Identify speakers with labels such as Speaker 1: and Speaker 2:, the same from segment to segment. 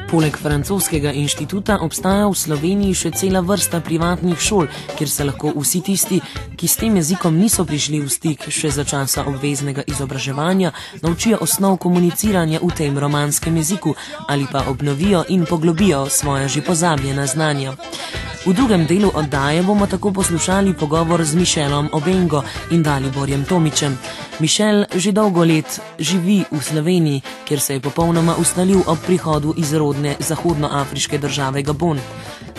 Speaker 1: Poleg francoskega inštituta obstaja v Sloveniji še cela vrsta privatnih šol, kjer se lahko vsi tisti, ki s tem jezikom niso prišli v stik še za časa obveznega izobraževanja, naučijo osnov komuniciranja v tem romanskem jeziku ali pa obnovijo in poglobijo svoja že pozabljena znanja. V drugem delu oddaje bomo tako poslušali pogovor z Mišelom Obengo in Daliborjem Tomičem. Mišel že dolgo let živi v Sloveniji, kjer se je popolnoma ustalil ob prihodu iz rodne zahodnoafriške države Gabon.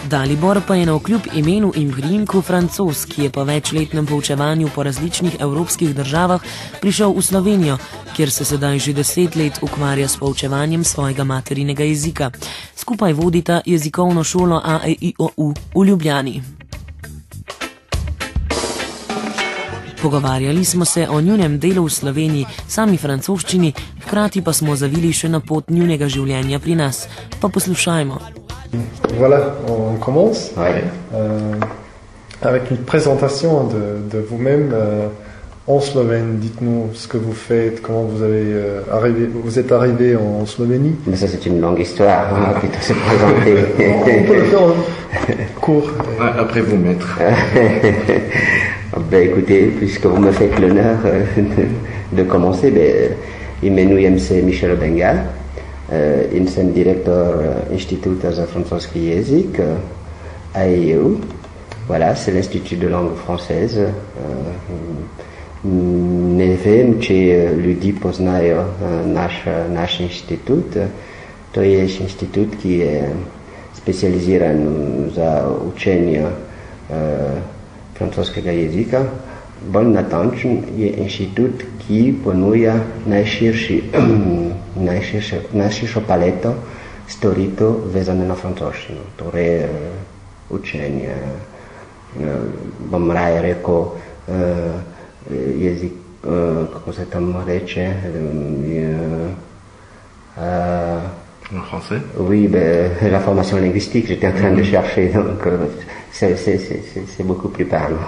Speaker 1: Dalibor pa je navkljub imenu in priimku Francoz, ki je po večletnem poučevanju po različnih evropskih državah prišel v Slovenijo, kjer se sedaj že 10 let ukvarja s poučevanjem svojega materinega jezika. Skupaj vodita jezikovno šolo AEIOU v Ljubljani. Pogovarjali smo se o njunem delu v Sloveniji, sami francoščini, hkrati pa smo zavili še na pot njunega življenja pri nas. Pa poslušajmo.
Speaker 2: Voilà, on commence avec une présentation de vous-même en Slovène. Dites-nous ce que vous faites, comment vous êtes arrivé en Slovénie.
Speaker 3: Mais ça c'est une longue histoire, on va plutôt se présenter.
Speaker 2: On peut le faire court.
Speaker 4: Après vous mettre.
Speaker 3: Ben écoutez, puisque vous me faites l'honneur de commencer, imenu jem se Mišel Obenga. In sem direktor Inštituta za francoski jezik, AEIOU. Voilà, c'est l'Institut de langue française. Ne vem, če ljudi poznajo naš inštitut. To je inštitut, ki je specializiran za učenje francoskega jezika. Bolj natančen je inštitut, ki ponuja najširšo paleto storitev vezane na francoščino. Torej učenje, bom raje rekel, jezik, kako se tam reče,
Speaker 4: En français?
Speaker 3: Oui, la formation linguistique, j'étais en train de chercher, donc c'est beaucoup plus parlant,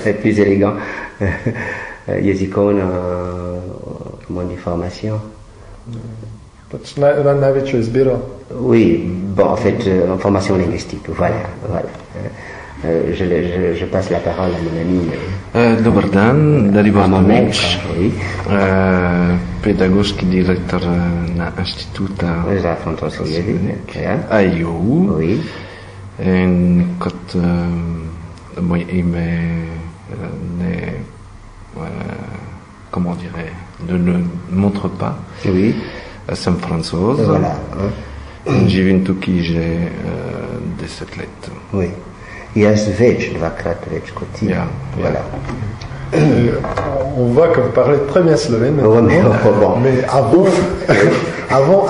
Speaker 3: c'est plus élégant. Jezikovna, comment on dit, formation.
Speaker 2: Največjo izbiro?
Speaker 3: Oui, bon, en fait, formation linguistique, voilà. Je passe la parole à mon ami.
Speaker 4: Dobar dan, Dalibor Tomič, pedagoški direktor na Inštituta
Speaker 3: za francoski jezik,
Speaker 4: AEIOU. In kot moje ime comment dirais, ne montre pas.
Speaker 3: Oui.
Speaker 4: Sem francoz.
Speaker 3: Voilà.
Speaker 4: Živim tukaj že 10 let.
Speaker 3: Oui. Jaz dvakrat več kot ti.
Speaker 4: Ja.
Speaker 3: Voilà.
Speaker 2: On voit que vous parlez très bien slovène. Mais avant,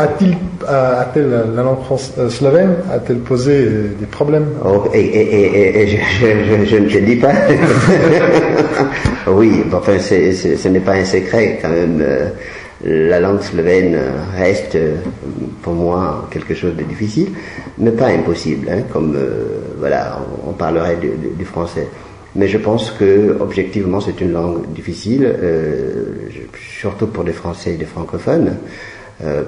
Speaker 2: la langue slovène a-t-elle posé des problèmes?
Speaker 3: Je ne te dis pas. Oui, enfin, ce n'est pas un secret quand même. La langue slovène reste pour moi quelque chose de difficile, mais pas impossible, hein, comme voilà, on parlerait du français. Mais je pense que objectivement c'est une langue difficile, surtout pour des Français et des francophones,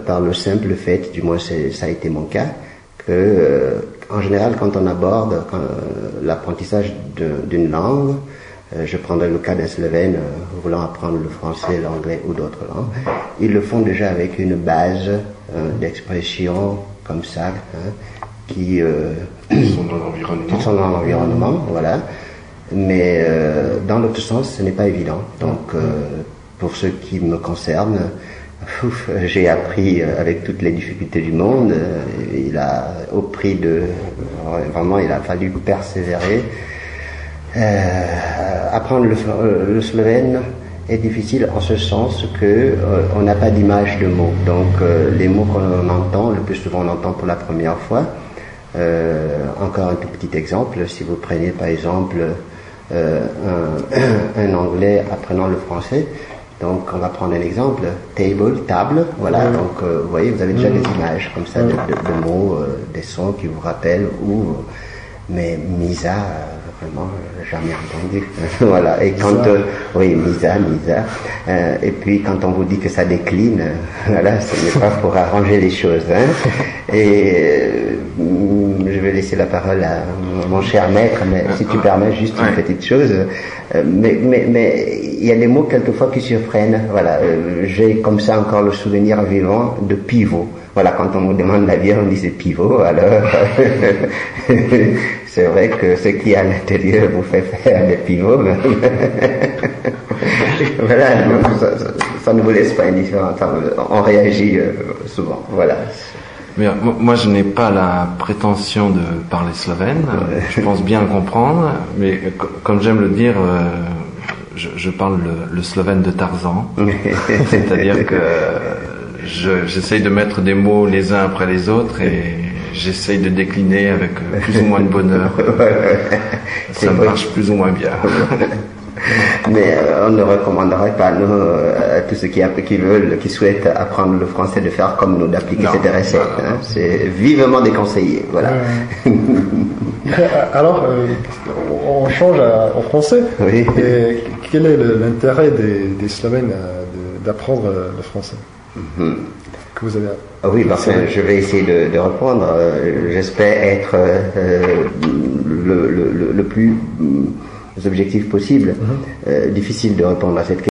Speaker 3: par le simple fait, du moins ça a été mon cas, que en général quand on aborde l'apprentissage d'une langue, je prendrai le cas d'un Slovène voulant apprendre le français, l'anglais ou d'autres langues. Ils le font déjà avec une base d'expression comme ça, qui sont dans l'environnement, voilà. Mais dans l'autre sens, ce n'est pas évident. Donc, pour ce qui me concerne, j'ai appris avec toutes les difficultés du monde. Au prix de... Vraiment, il a fallu persévérer. Apprendre le slovène est difficile en ce sens que on n'a pas d'image de mots. Donc les mots qu'on entend, le plus souvent on entend pour la première fois. Encore un tout petit exemple, si vous prenez par exemple un anglais apprenant le français, donc on va prendre un exemple, table, voilà, donc vous voyez, vous avez déjà des images comme ça de mots, des sons qui vous rappellent, mais misa, vraiment jamais entendu. Voilà. Et quand oui, Misa. Et puis quand on vous dit que ça décline, voilà, ce n'est pas pour arranger les choses. Hein. Et je vais laisser la parole à mon cher maître, mais si tu permets juste une petite chose. Mais il y a des mots quelquefois qui surprennent. Voilà, j'ai comme ça encore le souvenir vivant de pivot. Voilà, quand on nous demande la bière, on dit c'est pivot. Alors, c'est vrai que ce qui est à l'intérieur vous fait faire des pivots. Voilà, ça ne vous laisse pas indifférent. On réagit souvent. Voilà.
Speaker 4: Bien, moi je n'ai pas la prétention de parler slovène, je pense bien comprendre, mais comme j'aime le dire, je parle le slovène de Tarzan, c'est-à-dire que j'essaye de mettre des mots les uns après les autres et j'essaye de décliner avec plus ou moins de bonheur. Ça marche plus ou moins bien.
Speaker 3: Mais on ne recommanderait pas nous, à tous ceux qui souhaitent apprendre le français de faire comme nous, d'appliquer cette recette. Hein. C'est vivement déconseillé. Voilà.
Speaker 2: Alors, on change en français.
Speaker 3: Oui.
Speaker 2: Et quel est l'intérêt des Slovènes d'apprendre le français que vous avez
Speaker 3: Oui, parce que je vais essayer de répondre. J'espère être le plus objectif possible. Difficile de répondre à cette question.